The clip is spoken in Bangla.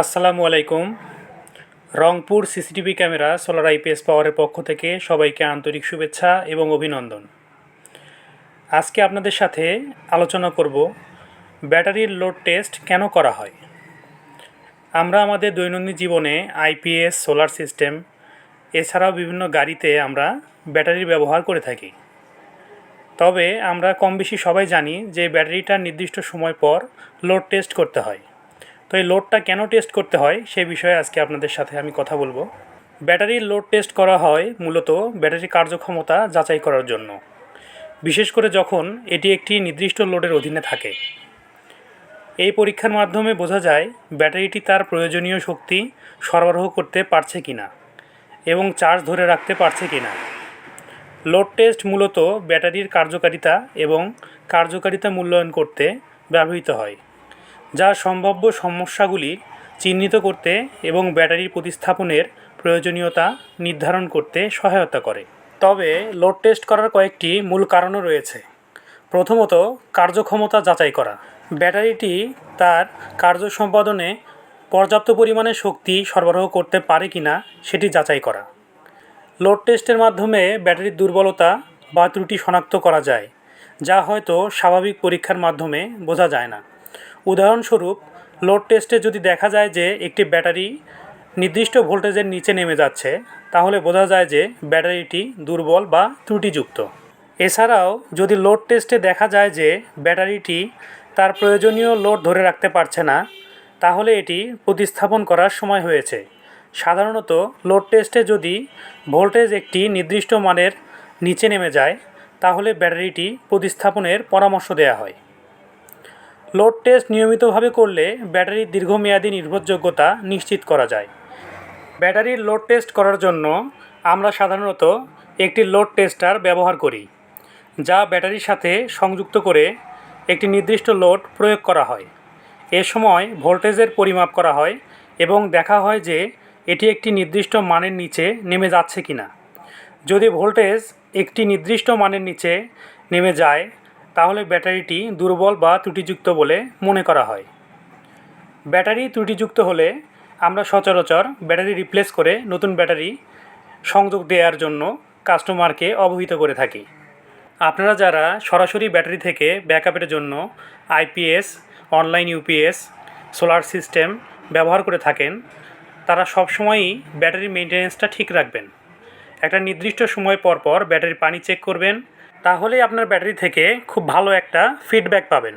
আসসালামু আলাইকুম। Rangpur CCTV camera solar IPS পাওয়ারের পক্ষ থেকে সবাইকে আন্তরিক শুভেচ্ছা এবং অভিনন্দন। আজকে আপনাদের সাথে আলোচনা করব ব্যাটারির লোড টেস্ট কেন করা হয়। আমরা আমাদের দৈনন্দিন জীবনে আইপিএস, সোলার সিস্টেম এছাড়াও বিভিন্ন গাড়িতে আমরা ব্যাটারির ব্যবহার করে থাকি। তবে আমরা কম বেশি সবাই জানি যে ব্যাটারিটার নির্দিষ্ট সময় পর লোড টেস্ট করতে হয়। তো এই লোডটা কেন টেস্ট করতে হয় সে বিষয়ে আজকে আপনাদের সাথে আমি কথা বলবো। ব্যাটারির লোড টেস্ট করা হয় মূলত ব্যাটারির কার্যক্ষমতা যাচাই করার জন্য, বিশেষ করে যখন এটি একটি নির্দিষ্ট লোডের অধীনে থাকে। এই পরীক্ষার মাধ্যমে বোঝা যায় ব্যাটারিটি তার প্রয়োজনীয় শক্তি সরবরাহ করতে পারছে কিনা এবং চার্জ ধরে রাখতে পারছে কিনা। লোড টেস্ট মূলত ব্যাটারির কার্যকারিতা এবং কার্যকারিতা মূল্যায়ন করতে ব্যবহৃত হয়, যা সম্ভাব্য সমস্যাগুলি চিহ্নিত করতে এবং ব্যাটারির প্রতিস্থাপনের প্রয়োজনীয়তা নির্ধারণ করতে সহায়তা করে। তবে লোড টেস্ট করার কয়েকটি মূল কারণও রয়েছে। প্রথমত, কার্যক্ষমতা যাচাই করা। ব্যাটারিটি তার কার্য সম্পাদনে পর্যাপ্ত পরিমাণে শক্তি সরবরাহ করতে পারে কিনা সেটি যাচাই করা। লোড টেস্টের মাধ্যমে ব্যাটারির দুর্বলতা বা ত্রুটি শনাক্ত করা যায়, যা হয়তো স্বাভাবিক পরীক্ষার মাধ্যমে বোঝা যায় না। উদাহরণস্বরূপ, লোড টেস্টে যদি দেখা যায় যে একটি ব্যাটারি নির্দিষ্ট ভোল্টেজের নিচে নেমে যাচ্ছে, তাহলে বোঝা যায় যে ব্যাটারিটি দুর্বল বা ত্রুটিযুক্ত। এছাড়াও যদি লোড টেস্টে দেখা যায় যে ব্যাটারিটি তার প্রয়োজনীয় লোড ধরে রাখতে পারছে না, তাহলে এটি প্রতিস্থাপন করার সময় হয়েছে। সাধারণত লোড টেস্টে যদি ভোল্টেজ একটি নির্দিষ্ট মানের নিচে নেমে যায়, তাহলে ব্যাটারিটি প্রতিস্থাপনের পরামর্শ দেওয়া হয়। লোড টেস্ট নিয়মিতভাবে করলে ব্যাটারির দীর্ঘমেয়াদী নির্ভরযোগ্যতা নিশ্চিত করা যায়। ব্যাটারির লোড টেস্ট করার জন্য আমরা সাধারণত একটি লোড টেস্টার ব্যবহার করি, যা ব্যাটারির সাথে সংযুক্ত করে একটি নির্দিষ্ট লোড প্রয়োগ করা হয়। এ সময় ভোল্টেজের পরিমাপ করা হয় এবং দেখা হয় যে এটি একটি নির্দিষ্ট মানের নিচে নেমে যাচ্ছে কিনা। যদি ভোল্টেজ একটি নির্দিষ্ট মানের নিচে নেমে যায়, তাহলে ব্যাটারিটি দুর্বল বা ত্রুটিযুক্ত বলে মনে করা হয়। ব্যাটারি ত্রুটিযুক্ত হলে আমরা সচরাচর ব্যাটারি রিপ্লেস করে নতুন ব্যাটারি সংযোগ দেওয়ার জন্য কাস্টমারকে অবহিত করে থাকি। আপনারা যারা সরাসরি ব্যাটারি থেকে ব্যাকআপের জন্য IPS, online UPS, solar system ব্যবহার করে থাকেন, তারা সবসময়ই ব্যাটারি মেনটেন্যান্সটা ঠিক রাখবেন। একটা নির্দিষ্ট সময় পর পর ব্যাটারির পানি চেক করবেন, তাহলেই আপনার ব্যাটারি থেকে খুব ভালো একটা ফিডব্যাক পাবেন।